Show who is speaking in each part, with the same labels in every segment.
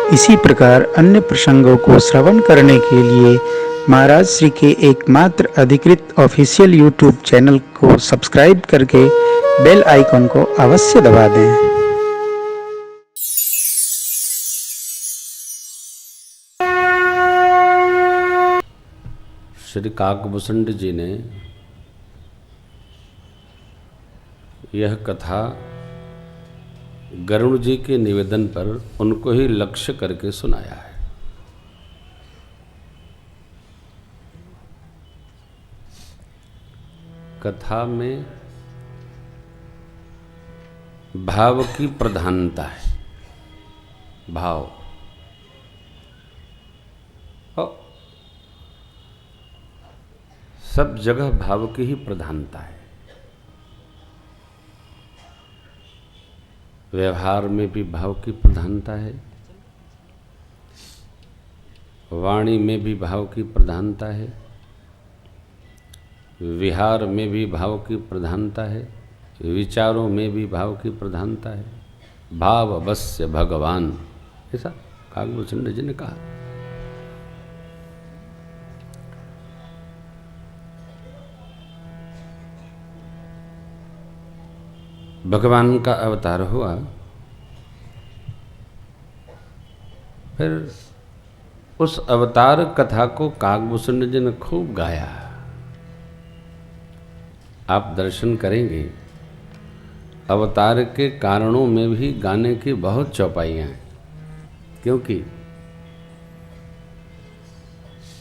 Speaker 1: इसी प्रकार अन्य प्रसंगों को श्रवण करने के लिए महाराज श्री के एकमात्र अधिकृत ऑफिशियल यूट्यूब चैनल को सब्सक्राइब करके बेल आइकन को अवश्य दबा दें।
Speaker 2: श्री काकभूषण जी ने यह कथा गरुड़ जी के निवेदन पर उनको ही लक्ष्य करके सुनाया है। कथा में भाव की प्रधानता है। भाव सब जगह भाव की ही प्रधानता है। व्यवहार में भी भाव की प्रधानता है, वाणी में भी भाव की प्रधानता है, विहार में भी भाव की प्रधानता है, विचारों में भी भाव की प्रधानता है। भाव अवश्य भगवान, ऐसा काकभूषण जी ने कहा। भगवान का अवतार हुआ, फिर उस अवतार कथा को काकभूषण जी ने खूब गाया। आप दर्शन करेंगे, अवतार के कारणों में भी गाने की बहुत चौपाइयाँ हैं। क्योंकि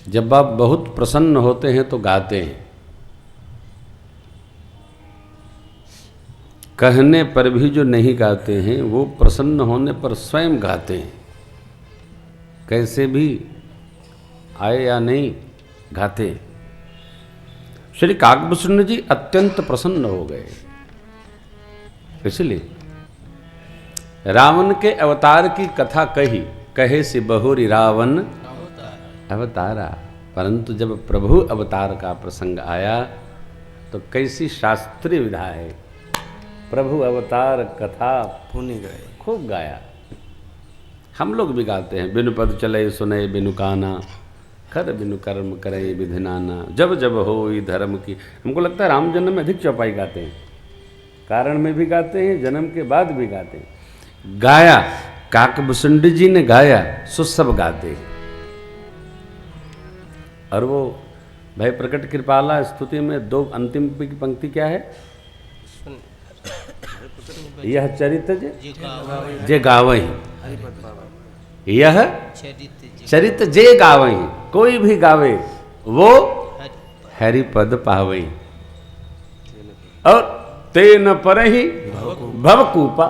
Speaker 2: जब आप बहुत प्रसन्न होते हैं तो गाते हैं, कहने पर भी जो नहीं गाते हैं वो प्रसन्न होने पर स्वयं गाते हैं। कैसे भी आए या नहीं गाते। श्री काकभूषण जी अत्यंत प्रसन्न हो गए। इसलिए रावण के अवतार की कथा कहे से बहुरी रावण अवतारा। परंतु जब प्रभु अवतार का प्रसंग आया तो कैसी शास्त्रीय विधा है। प्रभु अवतार कथा
Speaker 3: पुनि गए,
Speaker 2: खूब गाया। हम लोग भी गाते हैं, बिनु पद चले सुने बिनु काना, कर बिनु कर्म करे विधि नाना, जब जब होई धर्म की। हमको लगता है राम जन्म में अधिक चौपाई गाते हैं, कारण में भी गाते हैं, जन्म के बाद भी गाते हैं। गाया काकभूषण जी ने गाया, सो सब गाते हैं। और वो भाई प्रकट कृपाला स्तुति में दो अंतिम पंक्ति क्या है? यह चरित जे गावही, यह चरित जे गावही। कोई भी गावे वो हरिपद पावई, और तेन पर ही भवकूपा।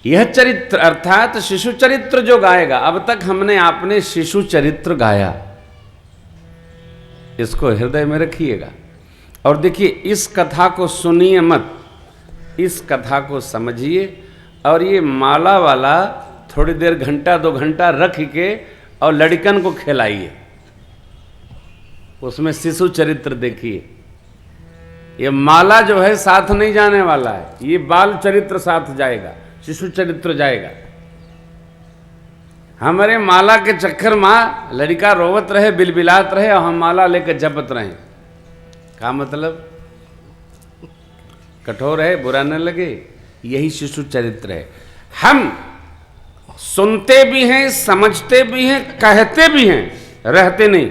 Speaker 2: यह चरित्र अर्थात शिशु चरित्र जो गाएगा। अब तक हमने आपने शिशु चरित्र गाया, इसको हृदय में रखिएगा। और देखिए, इस कथा को सुनिए मत, इस कथा को समझिए। और ये माला वाला थोड़ी देर घंटा 2 घंटा रख के और लड़कन को खिलाइए, उसमें शिशु चरित्र देखिए। ये माला जो है साथ नहीं जाने वाला है, ये बाल चरित्र साथ जाएगा, शिशु चरित्र जाएगा। हमारे माला के चक्कर में लड़का रोवत रहे, बिलबिलात रहे, और हम माला लेकर जपत रहे। क्या मतलब? कठोर है, बुरा न लगे, यही शिशु चरित्र है। हम सुनते भी हैं, समझते भी हैं, कहते भी हैं, रहते नहीं।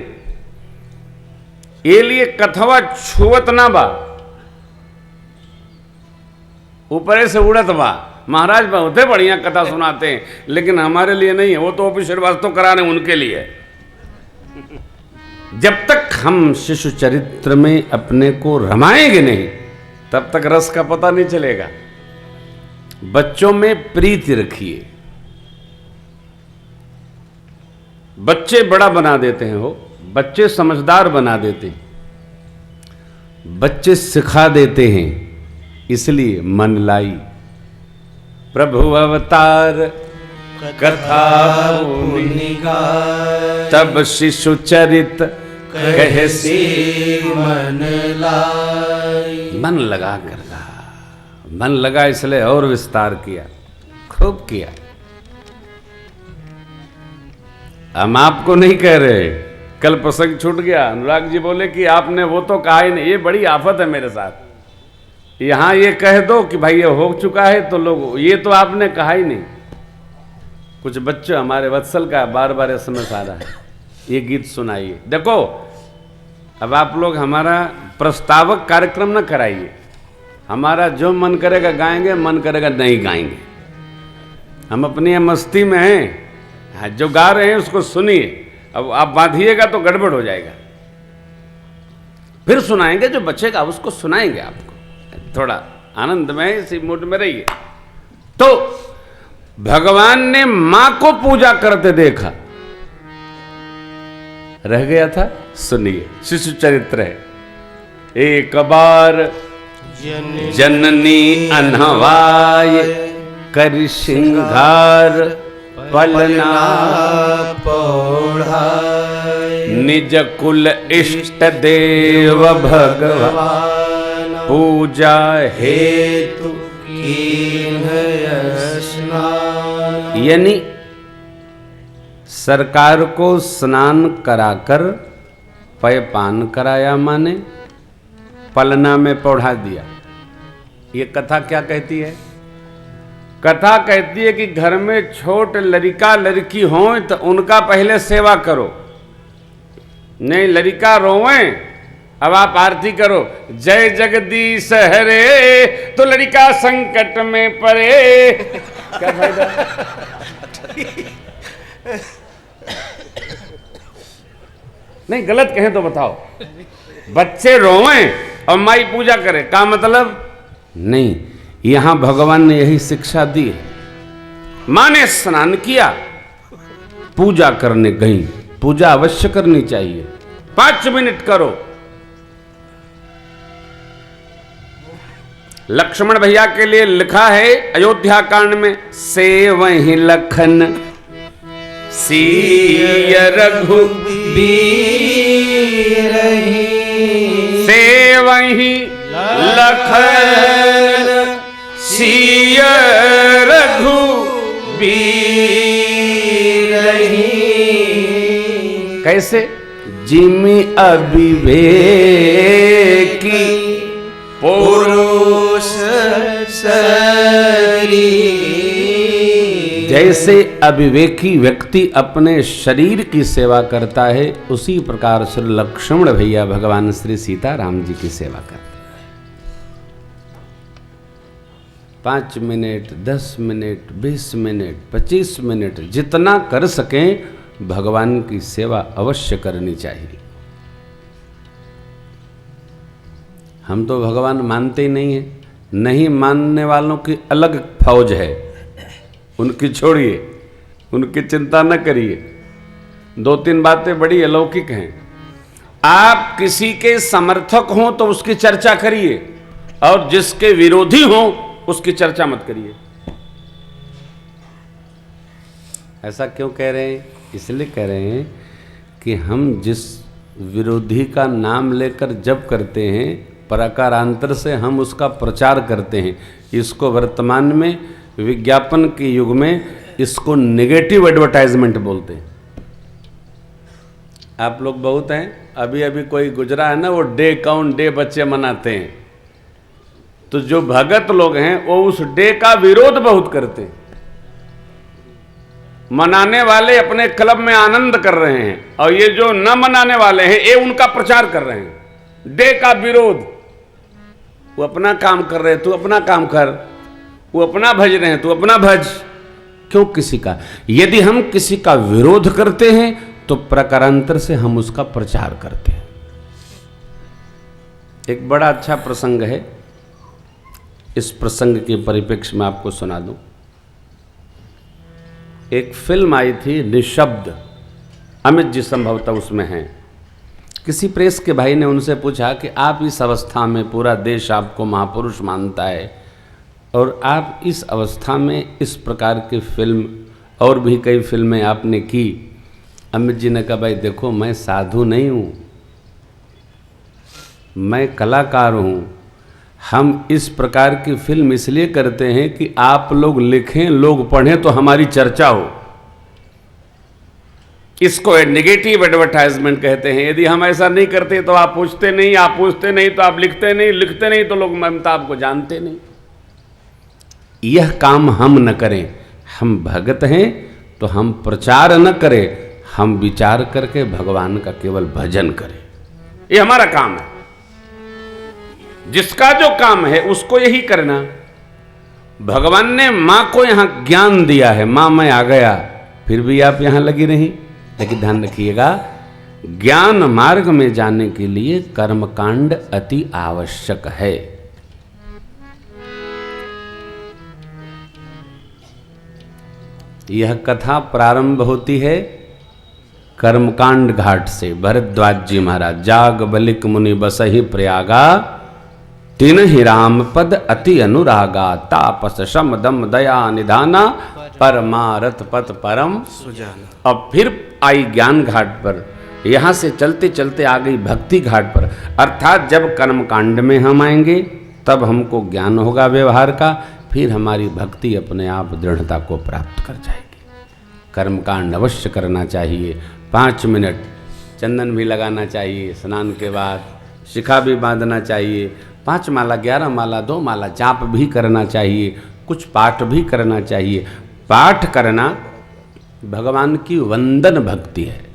Speaker 2: ये लिए कथवा छुवत ना बा, ऊपरे से उड़त बा। महाराज बहुत बढ़िया कथा सुनाते हैं, लेकिन हमारे लिए नहीं है, वो तो ऑफिस वास्तव करा रहे हैं, उनके लिए। जब तक हम शिशु चरित्र में अपने को रमाएंगे नहीं, तब तक रस का पता नहीं चलेगा। बच्चों में प्रीति रखिए। बच्चे बड़ा बना देते हैं, हो बच्चे समझदार बना देते हैं, बच्चे सिखा देते हैं। इसलिए मन लाई प्रभु अवतार कथा पुनि गाय, तब शिशु चरित कहे सी मन लाई। मन लगा कर रहा, मन लगा इसलिए और विस्तार किया, खूब किया। हम आपको नहीं कह रहे, कल प्रसंग छूट गया, अनुराग जी बोले कि आपने वो तो कहा ही नहीं। ये बड़ी आफत है मेरे साथ, यहाँ ये कह दो कि भाई ये हो चुका है तो लोग, ये तो आपने कहा ही नहीं। कुछ बच्चे हमारे वत्सल का बार बार SMS आ रहा है, ये गीत सुनाइए। देखो अब आप लोग हमारा प्रस्तावक कार्यक्रम न कराइए, हमारा जो मन करेगा गाएंगे, मन करेगा नहीं गाएंगे। हम अपनी मस्ती में हैं, जो गा रहे हैं उसको सुनिए। अब आप बांधिएगा तो गड़बड़ हो जाएगा, फिर सुनाएंगे, जो बचेगा उसको सुनाएंगे आपको। थोड़ा आनंद में इसी मूड में रहिए। तो भगवान ने मां को पूजा करते देखा, रह गया था। सुनिए, शिशु चरित्र है। एक बार जननी अनहवाय कर श्रृंगार पलना पौढ़ाय, निज कुल इष्ट देव भगवान पूजा हेतु यानी सरकार को स्नान कराकर पयपान कराया, माने पलना में पौढ़ा दिया। ये कथा क्या कहती है? कथा कहती है कि घर में छोट लड़का लड़की हो तो उनका पहले सेवा करो। नहीं लड़का रोवें, अब आप आरती करो, जय जगदीश हरे, तो लड़का संकट में पड़े, क्या फायदा? नहीं गलत कहें तो बताओ। बच्चे रोवें और माई पूजा करे, का मतलब? नहीं, यहां भगवान ने यही शिक्षा दी है। मां ने स्नान किया, पूजा करने गई। पूजा अवश्य करनी चाहिए, 5 मिनट करो। लक्ष्मण भैया के लिए लिखा है अयोध्या कांड में, से वही लखन सीय रघुबीर, से वही लखन सीय रघुबीर। कैसे? जिमि अविवेकी पुरुष शरीर। जैसे अविवेकी व्यक्ति अपने शरीर की सेवा करता है, उसी प्रकार श्री लक्ष्मण भैया भगवान श्री सीताराम जी की सेवा करते हैं। 5 मिनट, 10 मिनट, 20 मिनट, 25 मिनट, जितना कर सकें भगवान की सेवा अवश्य करनी चाहिए। हम तो भगवान मानते ही नहीं हैं। नहीं मानने वालों की अलग फौज है, उनकी छोड़िए, उनकी चिंता न करिए। 2-3 बातें बड़ी अलौकिक हैं। आप किसी के समर्थक हों तो उसकी चर्चा करिए, और जिसके विरोधी हों उसकी चर्चा मत करिए। ऐसा क्यों कह रहे हैं? इसलिए कह रहे हैं कि हम जिस विरोधी का नाम लेकर जप करते हैं, प्रकारांतर से हम उसका प्रचार करते हैं। इसको वर्तमान में विज्ञापन के युग में इसको नेगेटिव एडवर्टाइजमेंट बोलते हैं। आप लोग बहुत हैं, अभी अभी कोई गुजरा है ना, वो डे काउंट डे बच्चे मनाते हैं, तो जो भगत लोग हैं वो उस डे का विरोध बहुत करते हैं। मनाने वाले अपने क्लब में आनंद कर रहे हैं, और ये जो न मनाने वाले हैं ये उनका प्रचार कर रहे हैं, डे का विरोध। वो अपना काम कर रहे हैं, तू अपना काम कर, वो अपना भज रहे हैं, तू अपना भज। क्यों किसी का? यदि हम किसी का विरोध करते हैं तो प्रकारांतर से हम उसका प्रचार करते हैं। एक बड़ा अच्छा प्रसंग है, इस प्रसंग के परिप्रेक्ष्य में आपको सुना दूं। एक फिल्म आई थी निशब्द, अमित जी संभवतः उसमें हैं। किसी प्रेस के भाई ने उनसे पूछा कि आप इस अवस्था में, पूरा देश आपको महापुरुष मानता है, और आप इस अवस्था में इस प्रकार की फिल्म और भी कई फिल्में आपने की। अमित जी ने कहा, भाई देखो, मैं साधु नहीं हूँ, मैं कलाकार हूँ। हम इस प्रकार की फिल्म इसलिए करते हैं कि आप लोग लिखें, लोग पढ़ें तो हमारी चर्चा हो। इसको नेगेटिव एडवर्टाइजमेंट कहते हैं। यदि हम ऐसा नहीं करते तो आप पूछते नहीं, आप पूछते नहीं तो आप लिखते नहीं, लिखते नहीं तो लोग अमिताभ को जानते नहीं। यह काम हम न करें, हम भगत हैं तो हम प्रचार न करें, हम विचार करके भगवान का केवल भजन करें। ये हमारा काम है। जिसका जो काम है उसको यही करना। भगवान ने मां को यहां ज्ञान दिया है, मां मैं आ गया, फिर भी आप यहां लगी नहीं। लेकिन ध्यान रखिएगा, ज्ञान मार्ग में जाने के लिए कर्मकांड अति आवश्यक है। यह कथा प्रारंभ होती है कर्मकांड घाट से। भरद्वाज जी महाराज, जाग बलिक मुनि बसहि प्रयागा, तीन ही राम पद अति अनुरागा, तापस शम दम दया निधाना, परमारथ पथ परम सुजाना। अब फिर आई ज्ञान घाट पर, यहां से चलते चलते आ गई भक्ति घाट पर। अर्थात जब कर्मकांड में हम आएंगे तब हमको ज्ञान होगा व्यवहार का, फिर हमारी भक्ति अपने आप दृढ़ता को प्राप्त कर जाएगी। कर्मकांड अवश्य करना चाहिए। 5 मिनट चंदन भी लगाना चाहिए, स्नान के बाद शिखा भी बांधना चाहिए, 5 माला 11 माला 2 माला जाप भी करना चाहिए, कुछ पाठ भी करना चाहिए। पाठ करना भगवान की वंदन भक्ति है।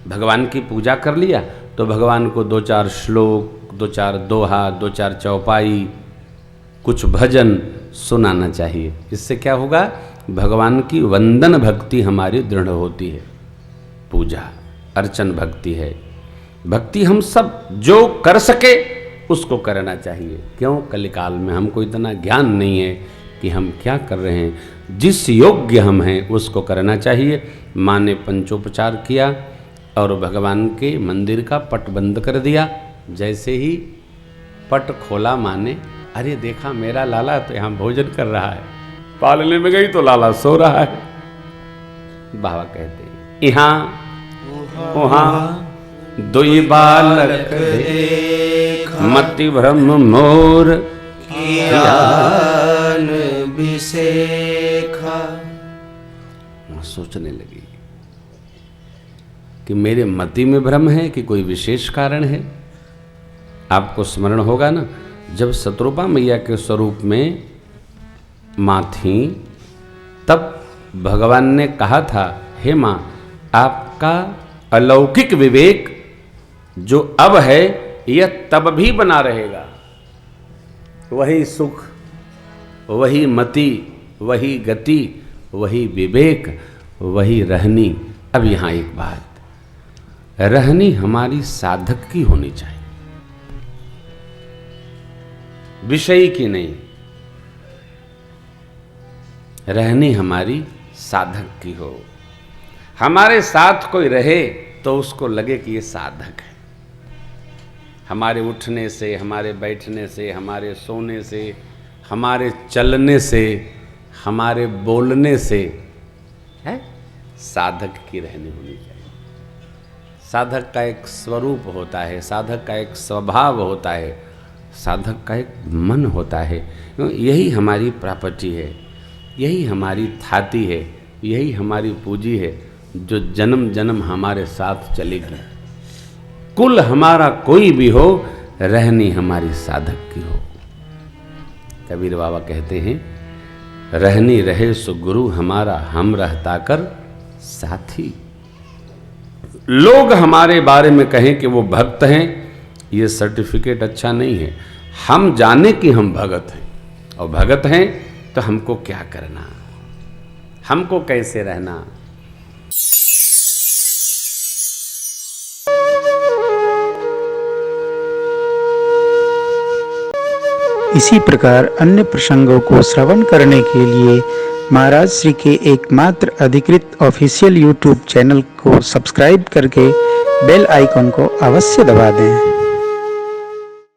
Speaker 2: भगवान की पूजा कर लिया तो भगवान को 2-4 श्लोक, 2-4 दोहा, 2-4 चौपाई, कुछ भजन सुनाना चाहिए। इससे क्या होगा, भगवान की वंदन भक्ति हमारी दृढ़ होती है। पूजा अर्चन भक्ति है। भक्ति हम सब जो कर सके उसको करना चाहिए। क्यों, कलिकाल में हमको इतना ज्ञान नहीं है कि हम क्या कर रहे हैं। जिस योग्य हम हैं उसको करना चाहिए। माँ ने पंचोपचार किया और भगवान के मंदिर का पट बंद कर दिया। जैसे ही पट खोला माँ ने, अरे देखा मेरा लाला तो यहाँ भोजन कर रहा है। पालने में गई तो लाला सो रहा है। बाबा कहते हैं यहाँ वहाँ दुई बालक देख, मति भ्रम मोर ज्ञान विसेखा। सोचने लगी कि मेरे मति में भ्रम है कि कोई विशेष कारण है। आपको स्मरण होगा ना, जब शत्रुपा मैया के स्वरूप में माँ थी तब भगवान ने कहा था, हे माँ, आपका अलौकिक विवेक जो अब है यह तब भी बना रहेगा। वही सुख, वही मति, वही गति, वही विवेक, वही रहनी। अब यहाँ एक बात, रहनी हमारी साधक की होनी चाहिए, विषय की नहीं। रहनी हमारी साधक की हो। हमारे साथ कोई रहे तो उसको लगे कि ये साधक है। हमारे उठने से, हमारे बैठने से, हमारे सोने से, हमारे चलने से, हमारे बोलने से है साधक की रहनी होनी चाहिए। साधक का एक स्वरूप होता है, साधक का एक स्वभाव होता है, साधक का एक मन होता है। यही हमारी प्रॉपर्टी है, यही हमारी थाती है, यही हमारी पूंजी है जो जन्म जन्म हमारे साथ चलेगी। कुल हमारा कोई भी हो, रहनी हमारी साधक की हो। कबीर बाबा कहते हैं, रहनी रहे सो गुरु हमारा, हम रहता कर साथी। लोग हमारे बारे में कहें कि वो भक्त हैं, ये सर्टिफिकेट अच्छा नहीं है। हम जाने कि हम भगत हैं, और भगत हैं तो हमको क्या करना, हमको कैसे रहना।
Speaker 1: इसी प्रकार अन्य प्रसंगों को श्रवण करने के लिए महाराज श्री के एकमात्र अधिकृत ऑफिशियल YouTube चैनल को सब्सक्राइब करके बेल आइकन को अवश्य दबा दें।